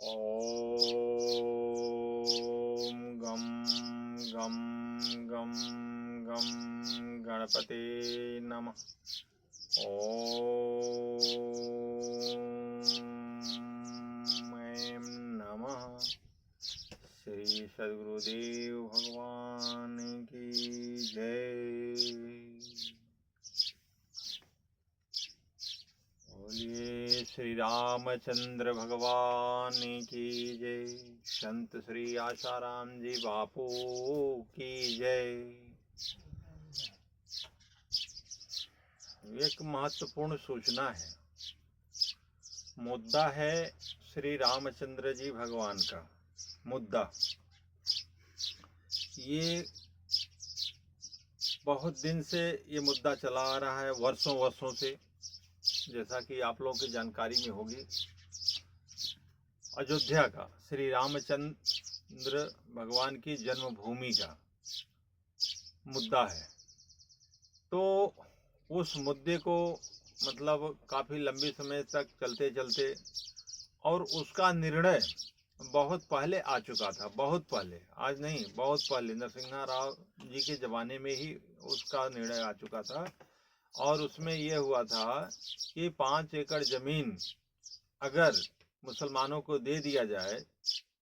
ॐ गं गं गं गं गणपते नमः। ॐ ऐं नमः। श्री सद्गुरुदेव भगवान की जय। बोलिए श्री रामचंद्र भगवान की जय। संत श्री आसाराम जी बापू की जय। एक महत्वपूर्ण सूचना है, मुद्दा है श्री रामचंद्र जी भगवान का मुद्दा। ये बहुत दिन से ये मुद्दा चला आ रहा है, वर्षों वर्षों से, जैसा कि आप लोगों की जानकारी में होगी। अयोध्या का श्री रामचंद्र भगवान की जन्मभूमि का मुद्दा है। तो उस मुद्दे को मतलब काफ़ी लंबे समय तक चलते चलते, और उसका निर्णय बहुत पहले आ चुका था, बहुत पहले, आज नहीं, बहुत पहले नरसिम्हा राव जी के ज़माने में ही उसका निर्णय आ चुका था। और उसमें यह हुआ था कि 5 एकड़ ज़मीन अगर मुसलमानों को दे दिया जाए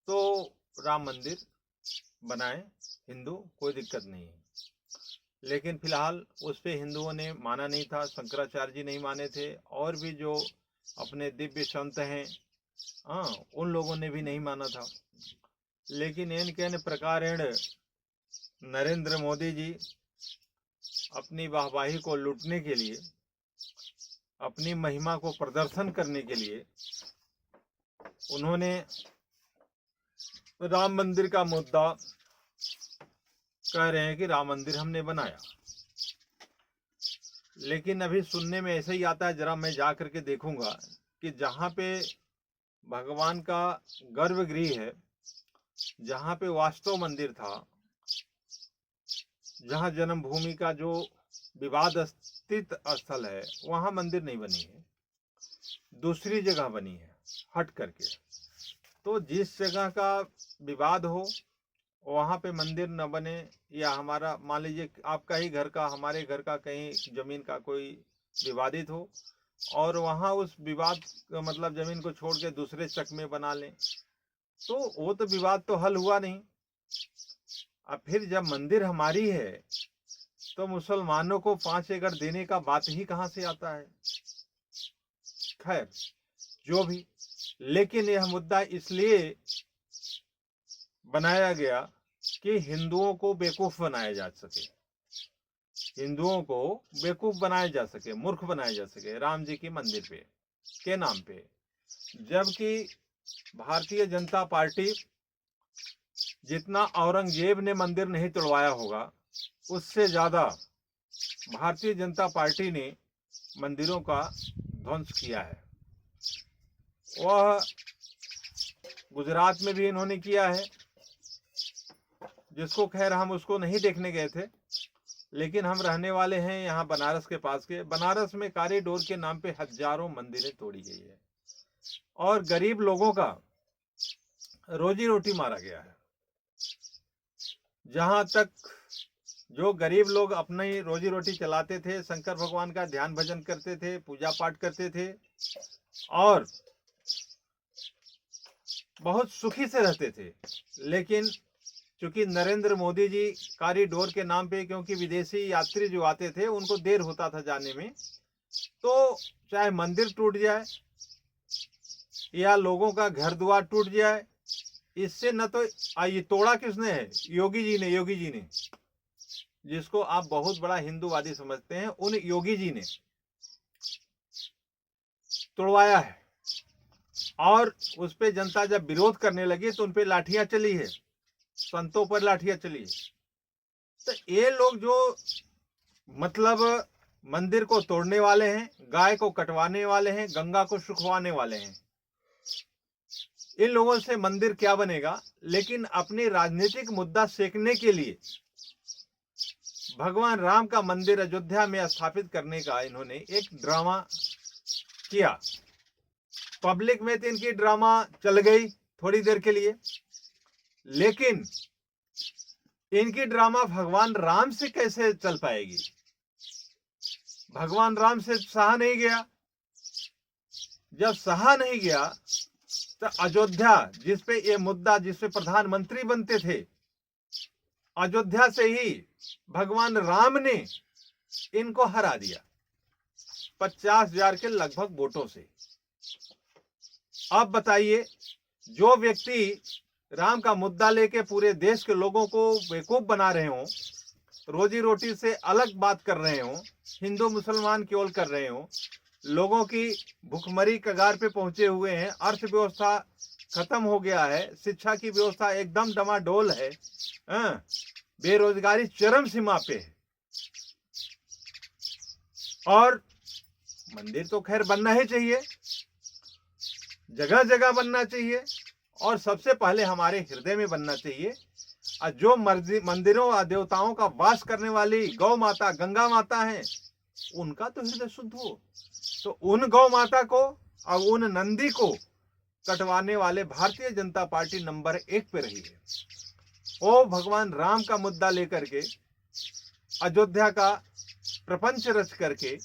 तो राम मंदिर बनाए हिंदू, कोई दिक्कत नहीं है। लेकिन फिलहाल उस पर हिंदुओं ने माना नहीं था, शंकराचार्य जी नहीं माने थे, और भी जो अपने दिव्य संत हैं उन लोगों ने भी नहीं माना था। लेकिन इन प्रकारेण नरेंद्र मोदी जी अपनी वाहवाही को लूटने के लिए, अपनी महिमा को प्रदर्शन करने के लिए, उन्होंने राम मंदिर का मुद्दा कह रहे हैं कि राम मंदिर हमने बनाया। लेकिन अभी सुनने में ऐसे ही आता है, जरा मैं जा करके देखूंगा कि जहाँ पे भगवान का गर्भगृह है, जहाँ पे वास्तव मंदिर था, जहाँ जन्मभूमि का जो विवादित स्थल है, वहाँ मंदिर नहीं बनी है, दूसरी जगह बनी है हट करके। तो जिस जगह का विवाद हो वहाँ पे मंदिर न बने, या हमारा मान लीजिए आपका ही घर का, हमारे घर का कहीं जमीन का कोई विवादित हो, और वहाँ उस विवाद मतलब जमीन को छोड़ के दूसरे चक में बना लें, तो वो तो विवाद तो हल हुआ नहीं। अब फिर जब मंदिर हमारी है तो मुसलमानों को 5 एकड़ देने का बात ही कहाँ से आता है। खैर जो भी, लेकिन यह मुद्दा इसलिए बनाया गया कि हिंदुओं को बेवकूफ बनाया जा सके, हिंदुओं को बेवकूफ बनाया जा सके, मूर्ख बनाया जा सके राम जी के मंदिर पे के नाम पे। जबकि भारतीय जनता पार्टी जितना औरंगजेब ने मंदिर नहीं तोड़वाया होगा, उससे ज्यादा भारतीय जनता पार्टी ने मंदिरों का ध्वंस किया है। वह गुजरात में भी इन्होंने किया है, जिसको खैर हम उसको नहीं देखने गए थे, लेकिन हम रहने वाले हैं यहाँ बनारस के पास के। बनारस में कॉरिडोर के नाम पे हजारों मंदिरें तोड़ी गई है, और गरीब लोगों का रोजी रोटी मारा गया है। जहाँ तक जो गरीब लोग अपनी रोजी रोटी चलाते थे, शंकर भगवान का ध्यान भजन करते थे, पूजा पाठ करते थे, और बहुत सुखी से रहते थे। लेकिन चूंकि नरेंद्र मोदी जी कॉरिडोर के नाम पे, क्योंकि विदेशी यात्री जो आते थे उनको देर होता था जाने में, तो चाहे मंदिर टूट जाए या लोगों का घर द्वार टूट जाए, इससे न तो ये तोड़ा किसने है, योगी जी ने, योगी जी ने, जिसको आप बहुत बड़ा हिंदूवादी समझते हैं, उन योगी जी ने तोड़वाया है। और उस पे जनता जब विरोध करने लगी तो उन पे लाठियां चली है, संतों पर लाठियां चली है। तो ये लोग जो मतलब मंदिर को तोड़ने वाले हैं, गाय को कटवाने वाले हैं, गंगा को सुखवाने वाले हैं, इन लोगों से मंदिर क्या बनेगा। लेकिन अपनी राजनीतिक मुद्दा सेकने के लिए भगवान राम का मंदिर अयोध्या में स्थापित करने का इन्होंने एक ड्रामा किया। पब्लिक में तो इनकी ड्रामा चल गई थोड़ी देर के लिए, लेकिन इनकी ड्रामा भगवान राम से कैसे चल पाएगी? भगवान राम से सहा नहीं गया। जब सहा नहीं गया तो अयोध्या, जिसपे ये मुद्दा, जिसपे प्रधानमंत्री बनते थे, अयोध्या से ही भगवान राम ने इनको हरा दिया 50,000 के लगभग वोटों से। अब बताइए, जो व्यक्ति राम का मुद्दा लेके पूरे देश के लोगों को बेवकूफ बना रहे हो, रोजी रोटी से अलग बात कर रहे हो, हिंदू मुसलमान की ओर कर रहे हो, लोगों की भुखमरी कगार पे पहुंचे हुए हैं, अर्थव्यवस्था खत्म हो गया है, शिक्षा की व्यवस्था एकदम डमाडोल है, बेरोजगारी चरम सीमा पे है। और मंदिर तो खैर बनना ही चाहिए, जगह जगह बनना चाहिए, और सबसे पहले हमारे हृदय में बनना चाहिए। और जो मंदिरों और देवताओं का वास करने वाली गौ माता, गंगा माता है, उनका तो हृदय शुद्ध हो। तो उन गौ माता को और उन नंदी को कटवाने वाले भारतीय जनता पार्टी नंबर 1 पे रही है। वो भगवान राम का मुद्दा लेकर के अयोध्या का प्रपंच रच करके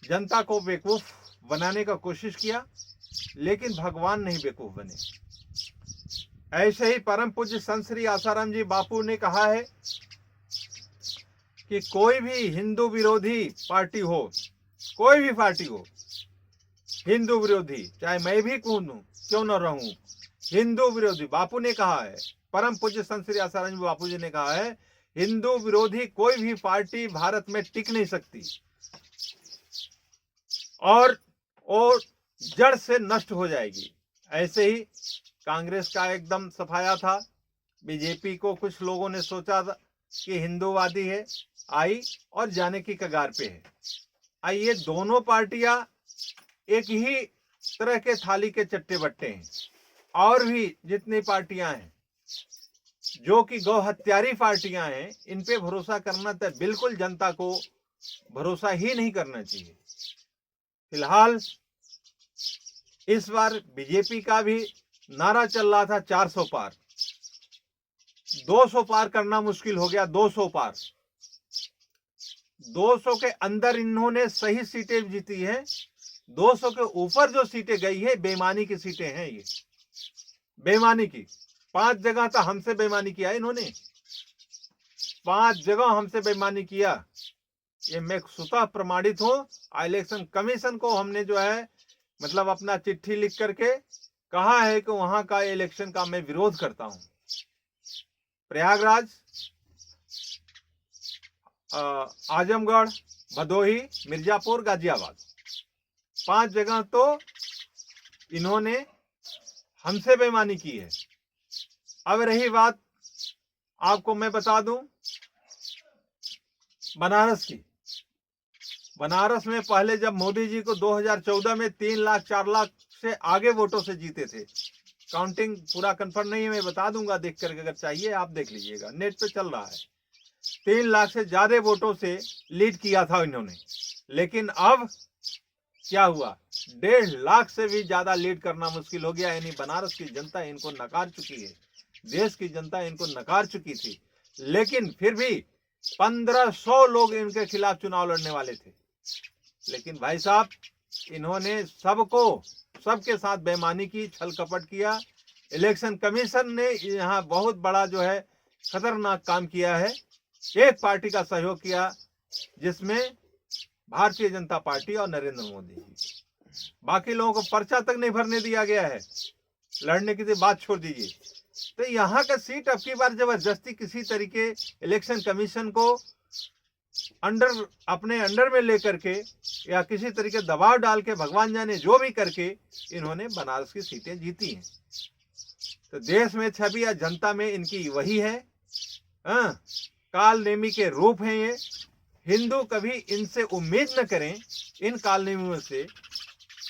जनता को बेवकूफ बनाने का कोशिश किया, लेकिन भगवान नहीं बेवकूफ बने। ऐसे ही परम पूज्य संत श्री आसाराम जी बापू ने कहा है कि कोई भी हिंदू विरोधी पार्टी हो, कोई भी पार्टी हो, हिंदू विरोधी, चाहे मैं भी क्यों न रहूं, हिंदू विरोधी, बापू ने कहा है, परम पूज्य संत श्री आसाराम जी बापू जी ने कहा है, हिंदू विरोधी कोई भी पार्टी भारत में टिक नहीं सकती और जड़ से नष्ट हो जाएगी। ऐसे ही कांग्रेस का एकदम सफाया था। बीजेपी को कुछ लोगों ने सोचा था कि हिंदूवादी है, आई और जाने की कगार पे है। ये दोनों पार्टियां एक ही तरह के थाली के चट्टे बट्टे हैं। और भी जितनी पार्टियां हैं जो कि गौ हत्यारी पार्टियां हैं, इन पे भरोसा करना तो बिल्कुल जनता को भरोसा ही नहीं करना चाहिए। फिलहाल इस बार बीजेपी का भी नारा चल रहा था 400 पार, 200 पार करना मुश्किल हो गया। 200 पार, 200 के अंदर इन्होंने सही सीटें जीती हैं। 200 के ऊपर जो सीटें गई है बेईमानी की सीटें हैं। ये बेईमानी की 5 जगह तो हमसे बेईमानी किया इन्होंने, 5 जगह हमसे बेईमानी किया। ये मैं स्वतः प्रमाणित हूं। इलेक्शन कमीशन को हमने जो है मतलब अपना चिट्ठी लिख करके कहा है कि वहां का इलेक्शन का मैं विरोध करता हूं। प्रयागराज, आजमगढ़, भदोही, मिर्जापुर, गाजियाबाद, 5 जगह तो इन्होंने हमसे बेईमानी की है। अब रही बात, आपको मैं बता दूं बनारस की। बनारस में पहले जब मोदी जी को 2014 में 3 लाख 4 लाख से आगे वोटों से जीते थे, काउंटिंग पूरा कंफर्म नहीं है, मैं बता दूंगा देख करके, अगर चाहिए आप देख लीजिएगा, नेट पे चल रहा है। 3 लाख से ज्यादा वोटों से लीड किया था इन्होंने। लेकिन अब क्या हुआ, 1.5 लाख से भी ज्यादा लीड करना मुश्किल हो गया। यानी बनारस की जनता इनको नकार चुकी है, देश की जनता इनको नकार चुकी थी। लेकिन फिर भी 1500 लोग इनके खिलाफ चुनाव लड़ने वाले थे। लेकिन भाई साहब, इन्होंने सबके साथ बेईमानी की, छल कपट किया। इलेक्शन कमीशन ने यहाँ बहुत बड़ा जो है खतरनाक काम किया है। एक पार्टी का सहयोग किया, जिसमें भारतीय जनता पार्टी और नरेंद्र मोदी जी। बाकी लोगों को पर्चा तक नहीं भरने दिया गया है, लड़ने की बात छोड़ दीजिए। तो यहाँ का सीट अब की बार जबरदस्ती किसी तरीके इलेक्शन कमीशन को अपने अंडर में लेकर के या किसी तरीके दबाव डाल के, भगवान जाने जो भी करके, इन्होंने बनारस की सीटें जीती हैं। तो देश में छवि या जनता में इनकी वही है। काल नेमी के रूप हैं ये। हिंदू कभी इनसे उम्मीद न करें, इन काल नेमियों से,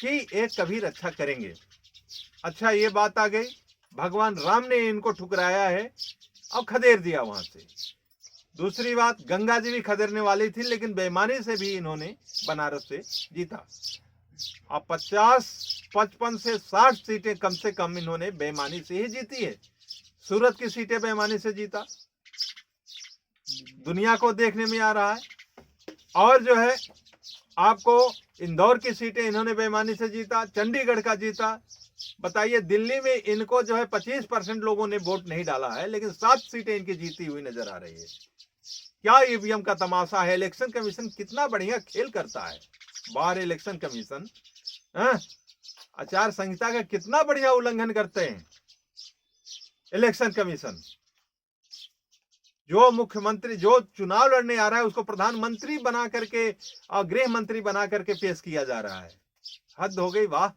कि एक कभी रक्षा करेंगे। अच्छा, ये बात आ गई, भगवान राम ने इनको ठुकराया है और खदेड़ दिया वहां से। दूसरी बात, गंगा जी भी खदेड़ने वाली थी, लेकिन बेईमानी से भी इन्होंने बनारस से जीता। अब 50 55 से 60 सीटें कम से कम इन्होंने बेईमानी से ही जीती है। सूरत की सीटें बेईमानी से जीता, दुनिया को देखने में आ रहा है। और जो है आपको इंदौर की सीटें इन्होंने बेईमानी से जीता, चंडीगढ़ का जीता। बताइए, दिल्ली में इनको जो है 25% लोगों ने वोट नहीं डाला है, लेकिन 7 सीटें इनकी जीती हुई नजर आ रही है। क्या ईवीएम का तमाशा है। इलेक्शन कमीशन कितना बढ़िया खेल करता है। बार इलेक्शन कमीशन आचार संहिता का कितना बढ़िया उल्लंघन करते हैं इलेक्शन कमीशन। जो मुख्यमंत्री जो चुनाव लड़ने आ रहा है उसको प्रधानमंत्री बना करके और गृह मंत्री बना करके पेश किया जा रहा है। हद हो गई। वाह।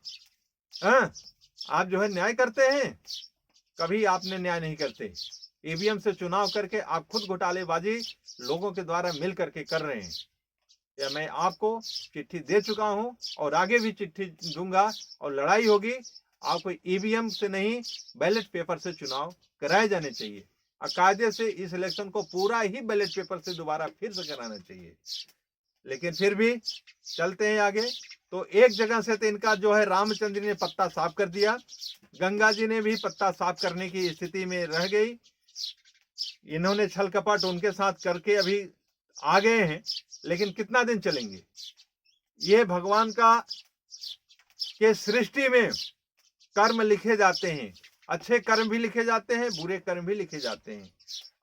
आप जो है न्याय करते हैं, कभी आपने न्याय नहीं करते। ईवीएम से चुनाव करके आप खुद घोटालेबाजी लोगों के द्वारा मिल करके कर रहे हैं। या मैं आपको चिट्ठी दे चुका हूं और आगे भी चिट्ठी दूंगा, और लड़ाई होगी। आपको ईवीएम से नहीं, बैलेट पेपर से चुनाव कराए जाने चाहिए। कायदे से इस इलेक्शन को पूरा ही बैलेट पेपर से दोबारा फिर से कराना चाहिए। लेकिन फिर भी चलते हैं आगे। तो एक जगह से तो इनका जो है रामचंद्र ने पत्ता साफ कर दिया, गंगा जी ने भी पत्ता साफ करने की स्थिति में रह गई। इन्होंने छल कपट उनके साथ करके अभी आ गए हैं, लेकिन कितना दिन चलेंगे। ये भगवान का के सृष्टि में कर्म लिखे जाते हैं। अच्छे कर्म भी लिखे जाते हैं, बुरे कर्म भी लिखे जाते हैं।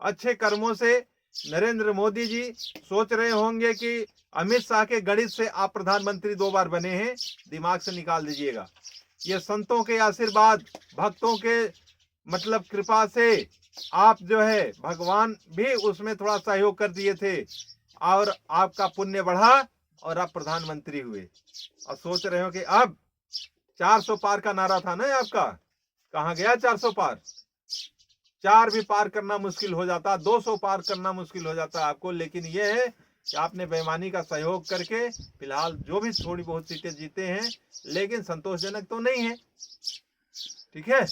अच्छे कर्मों से नरेंद्र मोदी जी सोच रहे होंगे कि अमित शाह के गणित से आप प्रधानमंत्री 2 बार बने हैं, दिमाग से निकाल दीजिएगा। ये संतों के आशीर्वाद, भक्तों के मतलब कृपा से आप जो है भगवान भी उसमें थोड़ा सहयोग कर दिए थे और आपका पुण्य बढ़ा और आप प्रधानमंत्री हुए। और सोच रहे हो कि अब 400 पार का नारा था ना आपका, कहाँ गया 400 पार। 4 भी पार करना मुश्किल हो जाता, 200 पार करना मुश्किल हो जाता आपको। लेकिन यह है कि आपने बेईमानी का सहयोग करके फिलहाल जो भी थोड़ी बहुत सीटें जीते हैं, लेकिन संतोषजनक तो नहीं है। ठीक है,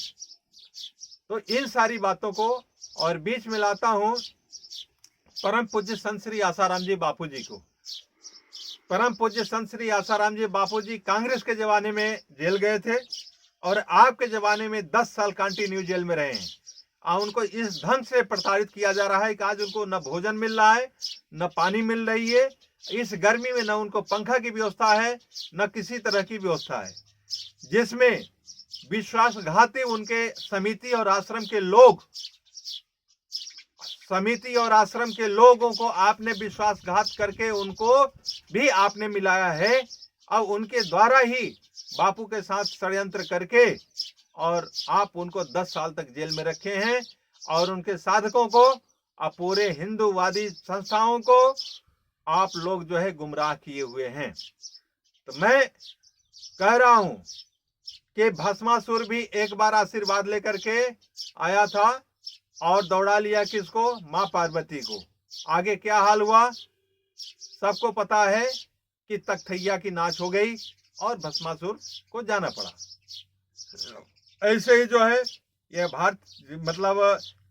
तो इन सारी बातों को और बीच में लाता हूं परम पूज्य संत श्री आसाराम जी बापू जी को। परम पूज्य संत श्री आसाराम जी बापू जी कांग्रेस के जमाने में जेल गए थे और आपके जमाने में 10 साल कंटिन्यू जेल में रहे हैं। उनको इस ढंग से प्रताड़ित किया जा रहा है कि आज उनको न भोजन मिल रहा है, न पानी मिल रही है। इस गर्मी में न उनको पंखा की व्यवस्था है, न किसी तरह की व्यवस्था है, जिसमें विश्वासघाती उनके समिति और आश्रम के लोगों को आपने विश्वासघात करके उनको भी आपने मिलाया है। अब उनके द्वारा ही बापू के साथ षड्यंत्र करके और आप उनको 10 साल तक जेल में रखे हैं और उनके साधकों को, आप पूरे हिंदूवादी संस्थाओं को आप लोग जो है गुमराह किए हुए हैं। तो मैं कह रहा हूं कि भस्मासुर भी एक बार आशीर्वाद लेकर के आया था और दौड़ा लिया किसको, मां पार्वती को। आगे क्या हाल हुआ सबको पता है कि तख्तैया की नाच हो गई और भस्मासुर को जाना पड़ा। ऐसे ही जो है ये भारत मतलब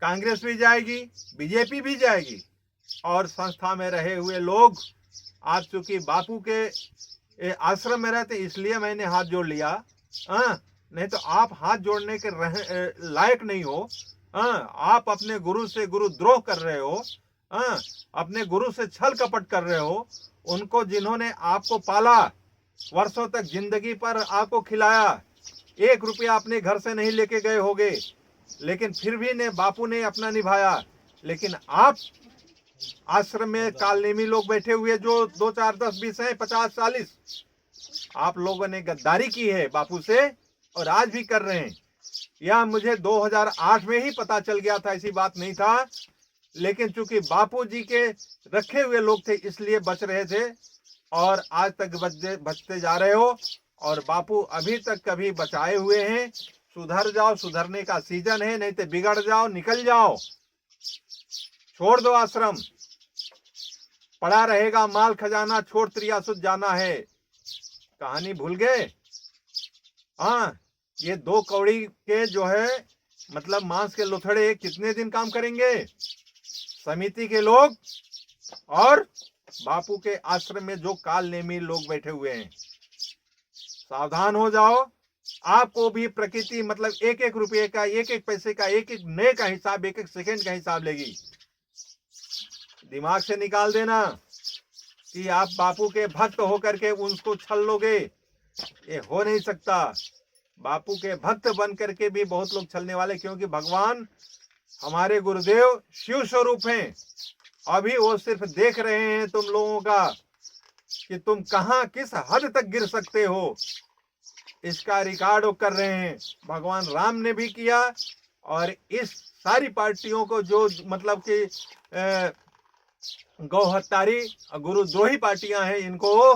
कांग्रेस भी जाएगी, बीजेपी भी जाएगी और संस्था में रहे हुए लोग, आज चूंकि बापू के आश्रम में रहते इसलिए मैंने हाथ जोड़ लिया, नहीं तो आप हाथ जोड़ने के लायक नहीं हो। आप अपने गुरु से गुरुद्रोह कर रहे हो, अपने गुरु से छल कपट कर रहे हो। उनको जिन्होंने आपको पाला, वर्षों तक जिंदगी पर आपको खिलाया, 1 रुपया अपने घर से नहीं लेके गए होगे, लेकिन फिर भी ने बापू ने अपना निभाया। लेकिन आप आश्रम में कालनेमी लोग बैठे हुए जो 2, 4, 10, 20 हैं, 50, 40, आप लोगों ने गद्दारी की है बापू से और आज भी कर रहे हैं। यह मुझे 2008 में ही पता चल गया था, ऐसी बात नहीं था। लेकिन चूंकि बापू जी के रखे हुए लोग थे इसलिए बच रहे थे और आज तक बचते जा रहे हो। और बापू अभी तक कभी बचाए हुए हैं। सुधर जाओ, सुधरने का सीजन है, नहीं तो बिगड़ जाओ, निकल जाओ, छोड़ दो आश्रम, पड़ा रहेगा माल खजाना, छोड़ त्रियासुत जाना है। कहानी भूल गए। ये 2 कौड़ी के जो है मतलब मांस के लोथड़े कितने दिन काम करेंगे। समिति के लोग और बापू के आश्रम में जो काल नेमी लोग बैठे हुए हैं, सावधान हो जाओ। आपको भी प्रकृति मतलब एक एक रुपये का, एक एक पैसे का, एक एक नए का हिसाब, एक एक सेकंड का हिसाब लेगी। दिमाग से निकाल देना कि आप बापू के भक्त होकर के उसको छल लोगे, ये हो नहीं सकता। बापू के भक्त बन करके भी बहुत लोग छलने वाले, क्योंकि भगवान हमारे गुरुदेव शिव स्वरूप हैं। अभी वो सिर्फ देख रहे हैं तुम लोगों का कि तुम कहां किस हद तक गिर सकते हो, इसका रिकॉर्ड वो कर रहे हैं। भगवान राम ने भी किया, और इस सारी पार्टियों को जो मतलब कि गौहत्यारी गुरुद्रोही पार्टियां हैं, इनको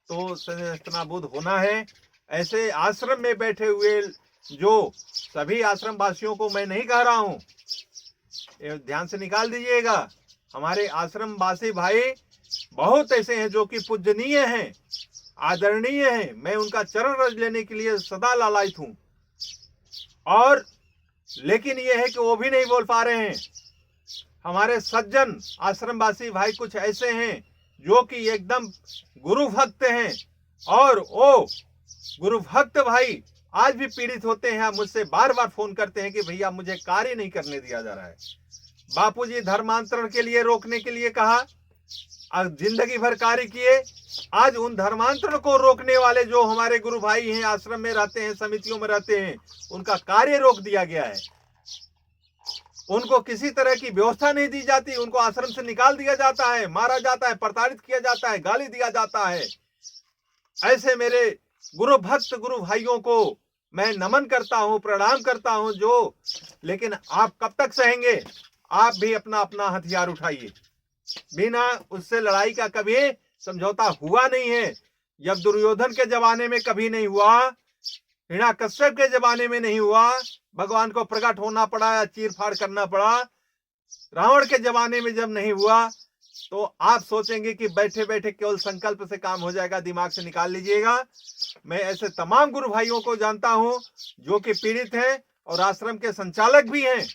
तो सनाबूद होना है। ऐसे आश्रम में बैठे हुए जो सभी आश्रम वासियों को मैं नहीं कह रहा हूं, ध्यान से निकाल दीजिएगा। हमारे आश्रम वासी भाई बहुत ऐसे हैं जो कि पूजनीय हैं, आदरणीय हैं। मैं उनका चरण रज लेने के लिए सदा लालायित हूं, और लेकिन यह है कि वो भी नहीं बोल पा रहे हैं। हमारे सज्जन आश्रमवासी भाई कुछ ऐसे हैं जो कि एकदम गुरु भक्त हैं, और वो गुरु भक्त भाई आज भी पीड़ित होते हैं। मुझसे बार बार फोन करते हैं कि भैया मुझे कार्य नहीं करने दिया जा रहा है। बापूजी धर्मांतरण के लिए रोकने के लिए कहा, जिंदगी भर कार्य किए। आज उन धर्मांतरण को रोकने वाले जो हमारे गुरु भाई हैं, आश्रम में रहते हैं, समितियों में रहते हैं, उनका कार्य रोक दिया गया है। उनको किसी तरह की व्यवस्था नहीं दी जाती, उनको आश्रम से निकाल दिया जाता है, मारा जाता है, प्रताड़ित किया जाता है, गाली दिया जाता है। ऐसे मेरे गुरु भक्त गुरु भाइयों को मैं नमन करता हूं, प्रणाम करता हूं। जो लेकिन आप कब तक सहेंगे? आप भी अपना अपना हथियार उठाइए। बिना उससे लड़ाई का कभी समझौता हुआ नहीं है। जब दुर्योधन के जमाने में कभी नहीं हुआ, हिरण्यकश्यप के जमाने में नहीं हुआ, भगवान को प्रकट होना पड़ा, चीर फाड़ करना पड़ा। रावण के जमाने में जब नहीं हुआ, तो आप सोचेंगे कि बैठे बैठे केवल संकल्प से काम हो जाएगा। दिमाग से निकाल लीजिएगा। मैं ऐसे तमाम गुरु भाइयों को जानता हूं जो कि पीड़ित हैं, और आश्रम के संचालक भी हैं।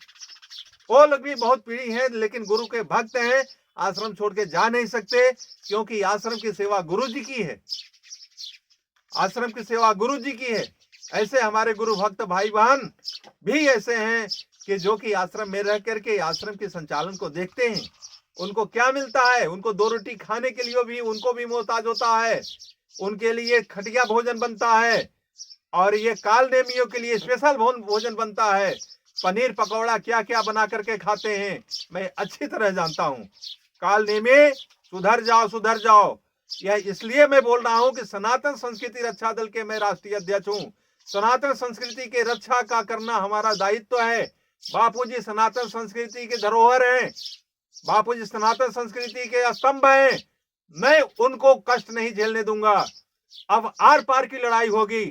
वो लोग भी बहुत पीड़ित हैं, लेकिन गुरु के भक्त हैं, आश्रम छोड़ के जा नहीं सकते, क्योंकि आश्रम की सेवा गुरु जी की है। आश्रम की सेवा गुरु जी की है। ऐसे हमारे गुरु भक्त भाई बहन भी ऐसे हैं कि जो कि आश्रम में रह करके आश्रम के संचालन को देखते हैं। उनको क्या मिलता है? उनको 2 रोटी खाने के लिए भी उनको भी मोहताज होता है। उनके लिए खटिया भोजन बनता है, और ये काल नेमियों के लिए स्पेशल भोजन बनता है। पनीर पकौड़ा क्या क्या बना करके खाते हैं, मैं अच्छी तरह जानता हूं। काल नेमी सुधर जाओ, सुधर जाओ। यह इसलिए मैं बोल रहा हूं कि सनातन संस्कृति रक्षा दल के मैं राष्ट्रीय अध्यक्ष हूं। सनातन संस्कृति के रक्षा का करना हमारा दायित्व है। बापूजी सनातन संस्कृति के धरोहर हैं, बापूजी सनातन संस्कृति के स्तंभ हैं। मैं उनको कष्ट नहीं झेलने दूंगा। अब आर पार की लड़ाई होगी,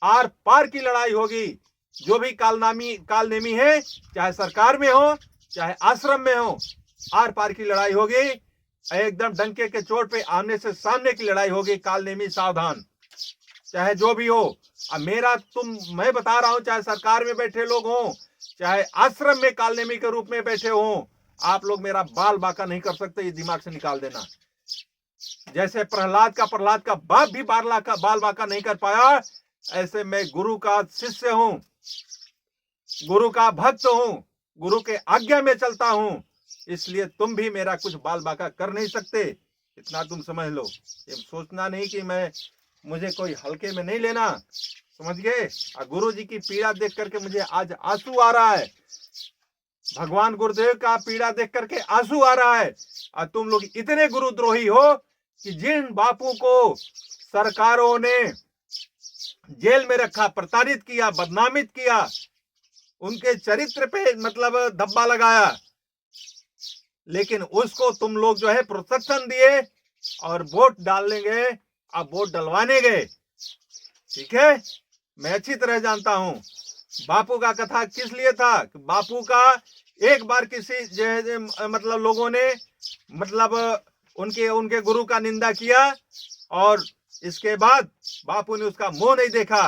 आर पार की लड़ाई होगी। जो भी कालनेमी है, चाहे सरकार में हो चाहे आश्रम में हो, आर पार की लड़ाई होगी। एकदम डंके के चोट पे आमने से सामने की लड़ाई होगी। कालनेमी सावधान, चाहे जो भी हो। अब मैं बता रहा हूं, चाहे सरकार में बैठे लोग हों, चाहे आश्रम में कालनेमी के रूप में बैठे हों, आप लोग मेरा बाल बाका नहीं कर सकते। ये दिमाग से निकाल देना। जैसे प्रहलाद का बाप भी बाल बाका नहीं कर पाया, ऐसे मैं गुरु का शिष्य हूं, गुरु का भक्त हूं, गुरु के आज्ञा में चलता हूं। इसलिए तुम भी मेरा कुछ बाल बाका कर नहीं सकते, इतना तुम समझ लो। ये सोचना नहीं कि मुझे कोई हल्के में नहीं लेना, समझ गए? गुरु जी की पीड़ा देख करके मुझे आज आंसू आ रहा है। भगवान गुरुदेव का पीड़ा देख करके आंसू आ रहा है। और तुम लोग इतने गुरुद्रोही हो कि जिन बापू को सरकारों ने जेल में रखा, प्रताड़ित किया, बदनामित किया, उनके चरित्र पे मतलब धब्बा लगाया, लेकिन उसको तुम लोग जो है प्रोत्साहन दिए और वोट डालने गए, अब वोट डलवाने गए। ठीक है, मैं अच्छी तरह जानता हूं बापू का कथा किस लिए था। बापू का एक बार किसी मतलब लोगों ने मतलब उनके गुरु का निंदा किया, और इसके बाद बापू ने उसका मुंह नहीं देखा।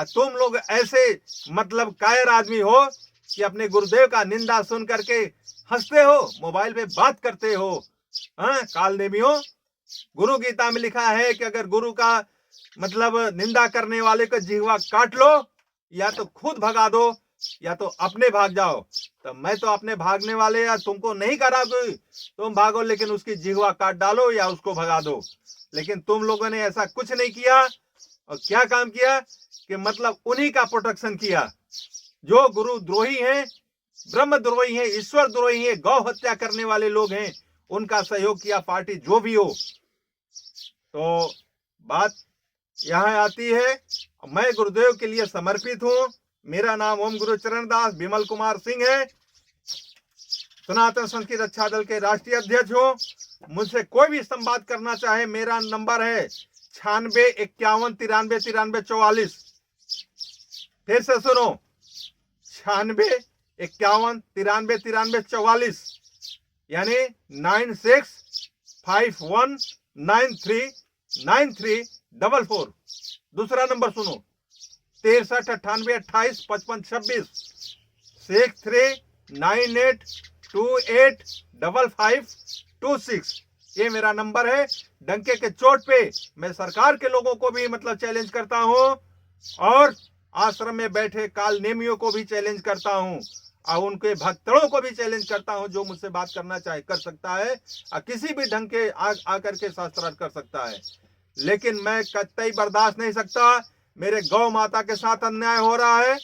तुम लोग ऐसे मतलब कायर आदमी हो कि अपने गुरुदेव का निंदा सुन करके हंसते हो, मोबाइल पे बात करते हो। काल नेमियों, गुरु गीता में लिखा है कि अगर गुरु का मतलब निंदा करने वाले का जिह्वा काट लो, या तो खुद भगा दो या तो अपने भाग जाओ। तो मैं तो अपने भागने वाले या तुमको नहीं करा कोई तुम भागो, लेकिन उसकी जिह्वा काट डालो या उसको भगा दो। लेकिन तुम लोगों ने ऐसा कुछ नहीं किया। और क्या काम किया कि मतलब उन्हीं का प्रोटेक्शन किया जो गुरु द्रोही हैं, ब्रह्म द्रोही हैं, ईश्वर द्रोही हैं, गौ हत्या करने वाले लोग हैं, उनका सहयोग किया, पार्टी जो भी हो। तो बात यहां आती है, मैं गुरुदेव के लिए समर्पित हूं। मेरा नाम ओम गुरु चरण दास बिमल कुमार सिंह है। सनातन संस्कृत रक्षा दल के राष्ट्रीय अध्यक्ष हूं। मुझसे कोई भी संवाद करना चाहे, मेरा नंबर है 9651939344। फिर से सुनो, 9651939344, यानी 9651939344। दूसरा नंबर सुनो, 6398285526, 6398285526। ये मेरा नंबर है। डंके के चोट पे मैं सरकार के लोगों को भी मतलब चैलेंज करता हूं, और आश्रम में बैठे काल नेमियों को भी चैलेंज करता हूं, और उनके भक्तों को भी चैलेंज करता हूं। जो मुझसे बात करना चाहे कर सकता है, और किसी भी ढंग के आकर के शास्त्रार्थ कर सकता है। लेकिन मैं कतई बर्दाश्त नहीं सकता। मेरे गौ माता के साथ अन्याय हो रहा है,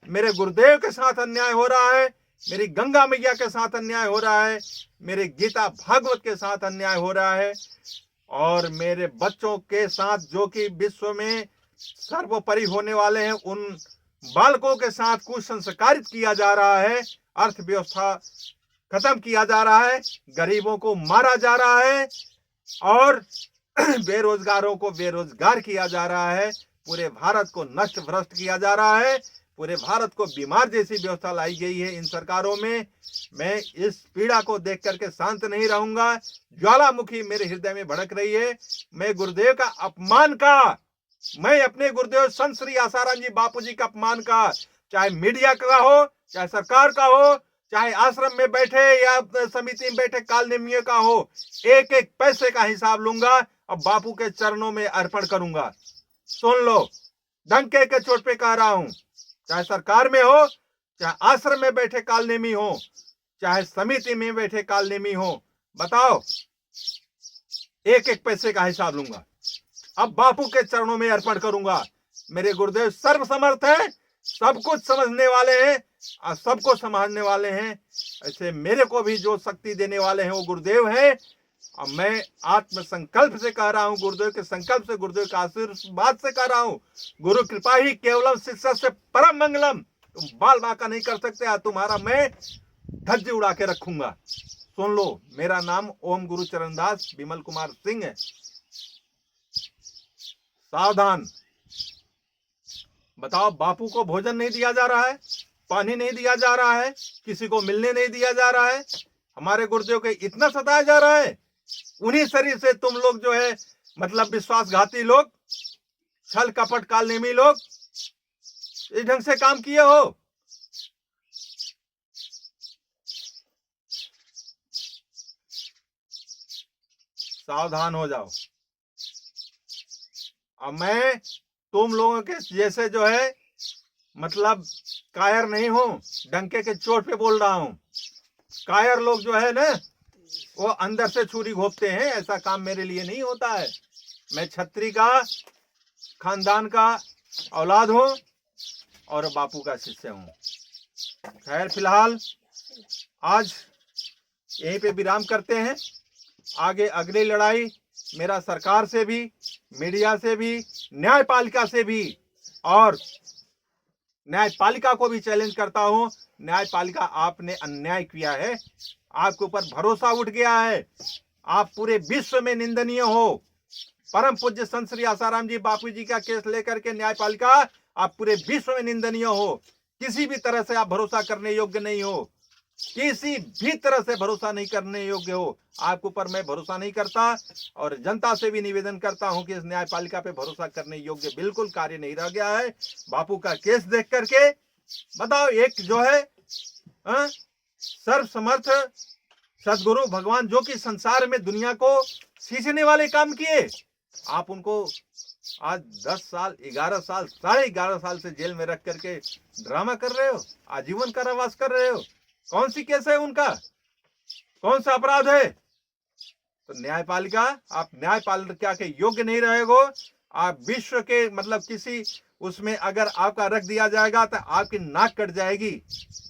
मेरे गुरुदेव के साथ अन्याय हो रहा है, मेरी गंगा मैया के साथ अन्याय हो रहा है, मेरे गीता भागवत के साथ अन्याय हो रहा है, और मेरे बच्चों के साथ जो कि विश्व में सर्वोपरि होने वाले हैं, उन बालकों के साथ कुसंस्कारित किया जा रहा है, अर्थव्यवस्था खत्म किया जा रहा है, गरीबों को मारा जा रहा है, और बेरोजगारों को बेरोजगार किया जा रहा है, पूरे भारत को नष्ट भ्रष्ट किया जा रहा है, पूरे भारत को बीमार जैसी व्यवस्था लाई गई है इन सरकारों में। मैं इस पीड़ा को देख करके शांत नहीं रहूंगा। ज्वालामुखी मेरे हृदय में भड़क रही है। मैं गुरुदेव का अपमान का, मैं अपने गुरुदेव संत श्री आसाराम जी बापू जी का अपमान का, चाहे मीडिया का हो, चाहे सरकार का हो, चाहे आश्रम में बैठे या समिति में बैठे कालनेमियों का हो, एक एक पैसे का हिसाब लूंगा और बापू के चरणों में अर्पण करूंगा। सुन लो, डंके के चोट पे कह रहा हूं, चाहे सरकार में हो, चाहे आश्रम में बैठे कालनेमी हो, चाहे समिति में बैठे कालनेमी हो, बताओ, एक एक पैसे का हिसाब लूंगा, अब बापू के चरणों में अर्पण करूंगा। मेरे गुरुदेव सर्वसमर्थ हैं, सब कुछ समझने वाले हैं और सबको समझने वाले हैं। ऐसे मेरे को भी जो शक्ति देने वाले हैं वो गुरुदेव हैं। और मैं आत्म संकल्प से कह रहा हूं, गुरुदेव के संकल्प से, गुरुदेव के आशीर्वाद से कह रहा हूं, गुरु कृपा ही केवलम शिक्षा से परम मंगलम। तुम बाल बांका नहीं कर सकते, तुम्हारा मैं धज्जी उड़ा के रखूंगा। सुन लो, मेरा नाम ओम गुरु चरणदास बिमल कुमार सिंह है। सावधान। बताओ, बापू को भोजन नहीं दिया जा रहा है, पानी नहीं दिया जा रहा है, किसी को मिलने नहीं दिया जा रहा है, हमारे गुरुदेव के इतना सताया जा रहा है। उन्हीं शरीर से तुम लोग जो है मतलब विश्वासघाती लोग, छल कपट कालनेमी लोग इस ढंग से काम किए हो। सावधान हो जाओ। अब मैं तुम लोगों के जैसे जो है मतलब कायर नहीं हूं, डंके के चोट पे बोल रहा हूं। कायर लोग जो है ना, वो अंदर से छुरी घोंपते हैं, ऐसा काम मेरे लिए नहीं होता है। मैं छत्री का खानदान का औलाद हूं और बापू का शिष्य हूं। खैर, फिलहाल आज यहीं पे विराम करते हैं। आगे अगली लड़ाई मेरा सरकार से भी, मीडिया से भी, न्यायपालिका से भी, और न्यायपालिका को भी चैलेंज करता हूं। न्यायपालिका, आपने अन्याय किया है, आपके ऊपर भरोसा उठ गया है, आप पूरे विश्व में निंदनीय हो। परम पूज्य संत श्री आसाराम जी बापू जी का केस लेकर के न्यायपालिका, आप पूरे विश्व में निंदनीय हो। किसी भी तरह से आप भरोसा करने योग्य नहीं हो, किसी भी तरह से भरोसा नहीं करने योग्य हो। आपके ऊपर मैं भरोसा नहीं करता, और जनता से भी निवेदन करता हूं कि इस न्यायपालिका पे भरोसा करने योग्य बिल्कुल कार्य नहीं रह गया है। बापू का केस देख करके बताओ, एक जो है सर्वसमर्थ सदगुरु भगवान, जो कि संसार में दुनिया को सींचने वाले काम किए, आप उनको आज 10 साल, 11 साल, 11.5 साल से जेल में रख करके ड्रामा कर रहे हो, आजीवन कारावास कर रहे हो। कौन सी केस है उनका, कौन सा अपराध है? तो न्यायपालिका, आप न्यायपालिका के योग्य नहीं रहेगो। आप विश्व के मतलब किसी उसमें अगर आपका रख दिया जाएगा तो आपकी नाक कट जाएगी।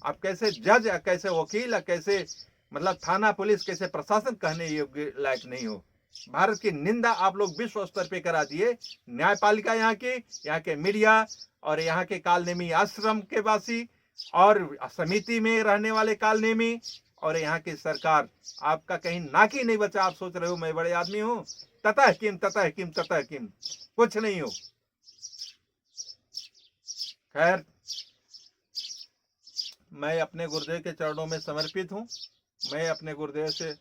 आप कैसे जज, कैसे वकील, कैसे मतलब थाना पुलिस, कैसे प्रशासन कहने योग्य लायक नहीं हो। भारत की निंदा आप लोग विश्व स्तर पे करा दिए। न्यायपालिका यहाँ की, यहाँ के मीडिया और यहाँ के कालनेमी आश्रम के वासी और समिति में रहने वाले कालनेमी और यहाँ की सरकार, आपका कहीं नाक ही नहीं बचा। आप सोच रहे हो मैं बड़े आदमी हूं, ततः किम ततः किम ततः किम, कुछ नहीं हो। खैर, मैं अपने गुरुदेव के चरणों में समर्पित हूं। मैं अपने गुरुदेव से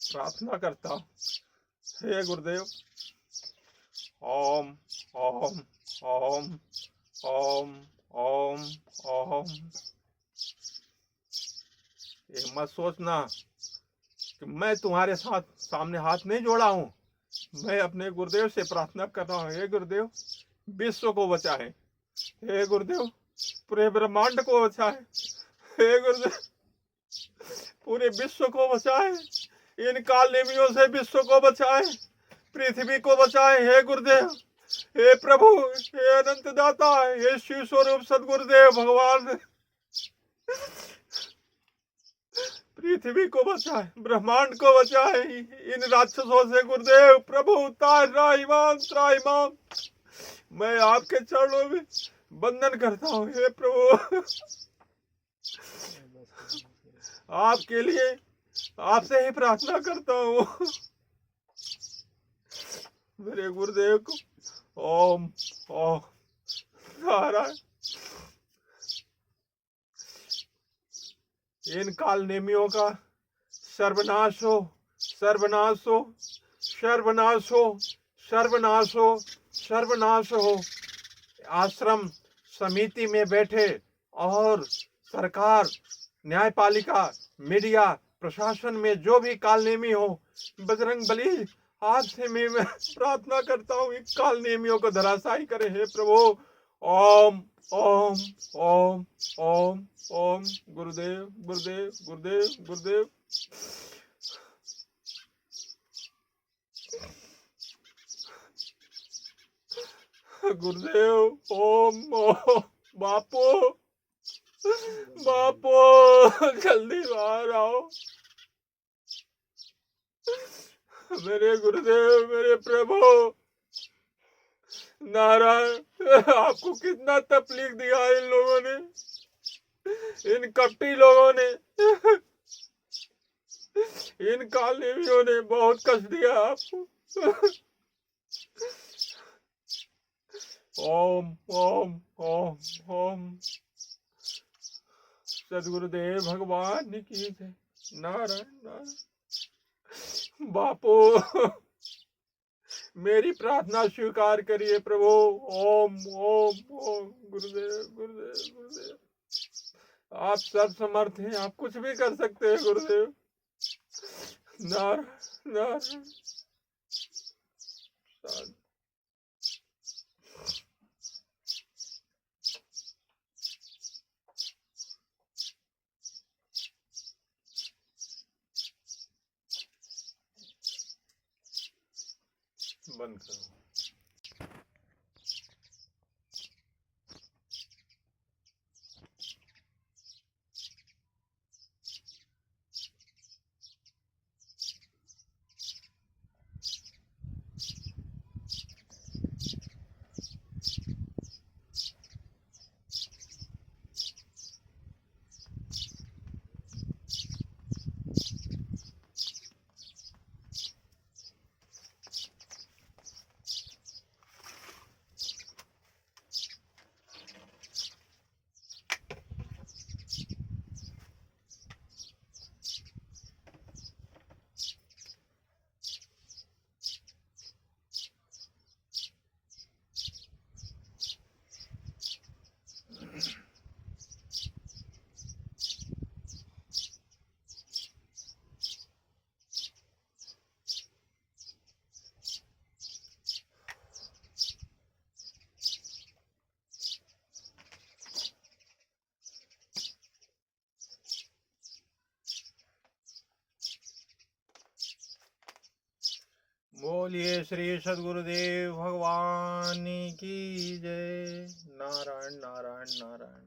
प्रार्थना करता हूं, हे गुरुदेव, ओम ओम ओम ओम ओम ओम। ये मत सोचना कि मैं तुम्हारे साथ सामने हाथ नहीं जोड़ा हूं। मैं अपने गुरुदेव से प्रार्थना कर रहा हूं, हे गुरुदेव, विश्व को बचाए, हे गुरुदेव, पूरे ब्रह्मांड को बचाए, हे गुरुदेव, पूरे विश्व को बचाए, इन कालनेमियों से विश्व को बचाए, पृथ्वी को बचाए, हे गुरुदेव, हे प्रभु, हे अनंत दाता, हे शिव स्वरूप सदगुरुदेव भगवान, पृथ्वी को बचाए, ब्रह्मांड को बचाए इन राक्षसों से। गुरुदेव प्रभु त्राहिमाम त्राहिमाम, मैं आपके चरणों में वंदन करता हूँ, हे प्रभु। आपके लिए आपसे ही प्रार्थना करता हूँ, मेरे गुरुदेव को। ओम ओम नारायण। इन कालनेमियों का सर्वनाश हो, सर्वनाश हो, सर्वनाश हो, सर्वनाश हो, सर्वनाश हो। आश्रम समिति में बैठे और सरकार, न्यायपालिका, मीडिया, प्रशासन में जो भी कालनेमी हो, बजरंग बली, आपसे मैं प्रार्थना करता हूँ, इन कालनेमियों को धराशायी करे, हे प्रभु। ओम ओम ओम ओम ओम। गुरुदेव गुरुदेव गुरुदेव गुरुदेव। गुरुदेव ओम ओम। बापू बापू, जल्दी बाहर आओ। मेरे गुरुदेव, मेरे प्रभु नारायण, आपको कितना तकलीफ दिया इन लोगों ने, इन कपटी लोगों ने, इन कालनेमियों ने बहुत कष्ट दिया आपको। ओम ओम ओम ओम। सदगुरुदेव भगवान की जय। नारायण नारायण। बापू, मेरी प्रार्थना स्वीकार करिए प्रभु। ओम ओम ओम। गुरुदेव गुरुदेव गुरुदेव, आप सब समर्थ हैं, आप कुछ भी कर सकते हैं गुरुदेव। नारायण नारायण। बंद करो। बोलिए श्री सद्गुरुदेव भगवान की जय। नारायण नारायण नारायण।